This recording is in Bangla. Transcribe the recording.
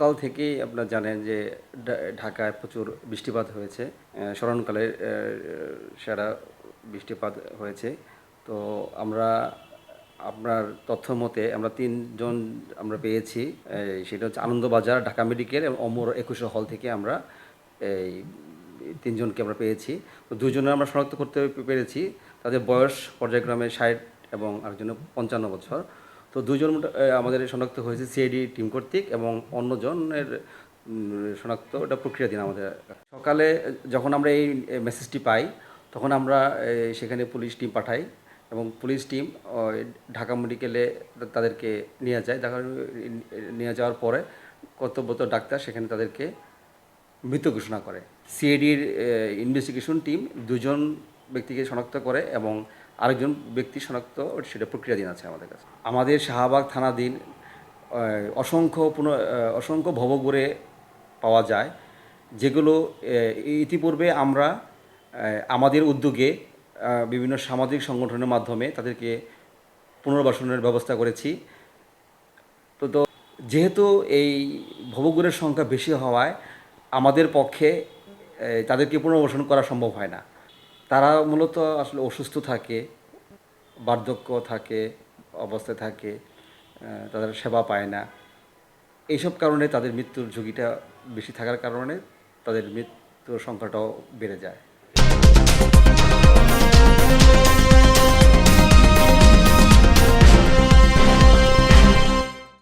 কাল থেকেই আপনারা জানেন যে ঢাকায় প্রচুর বৃষ্টিপাত হয়েছে। স্মরণকালের সেরা বৃষ্টিপাত হয়েছে। তো আমরা আপনার তথ্য মতে আমরা ৩ জন আমরা পেয়েছি। সেটা হচ্ছে আনন্দবাজার, ঢাকা মেডিকেল এবং অমর ২১ হল থেকে আমরা এই ৩ জনকে আমরা পেয়েছি। তো ২ জনের আমরা শনাক্ত করতে পেরেছি। তাদের বয়স পর্যায়ক্রমে ৬০ এবং আরেকজনের ৫৫ বছর। তো ২ জন আমাদের শনাক্ত হয়েছে সিআইডি টিম কর্তৃক এবং অন্যজনের শনাক্ত ওটা প্রক্রিয়াধীন আমাদের। সকালে যখন আমরা এই মেসেজটি পাই, তখন আমরা সেখানে পুলিশ টিম পাঠাই এবং পুলিশ টিম ঢাকা মেডিকেলে তাদেরকে নিয়ে যায়। নিয়ে যাওয়ার পরে কর্তব্যরত ডাক্তার সেখানে তাদেরকে মৃত ঘোষণা করে। সিআইডির ইনভেস্টিগেশন টিম ২ জন ব্যক্তিকে শনাক্ত করে এবং আরেকজন ব্যক্তি শনাক্ত সেটা প্রক্রিয়াধীন আছে আমাদের কাছে। আমাদের শাহবাগ থানাধীন অসংখ্য ভবঘুরে পাওয়া যায়, যেগুলো ইতিপূর্বে আমরা আমাদের উদ্যোগে বিভিন্ন সামাজিক সংগঠনের মাধ্যমে তাদেরকে পুনর্বাসনের ব্যবস্থা করেছি। তো যেহেতু এই ভবঘুরের সংখ্যা বেশি হওয়ায় আমাদের পক্ষে তাদেরকে পুনর্বাসন করা সম্ভব হয় না। তারা মূলত আসলে অসুস্থ থাকে, বার্ধক্য থাকে, অবস্থায় থাকে, তাদের সেবা পায় না। এইসব কারণে তাদের মৃত্যুর ঝুঁকিটা বেশি থাকার কারণে তাদের মৃত্যুর সংখ্যাটাও বেড়ে যায়।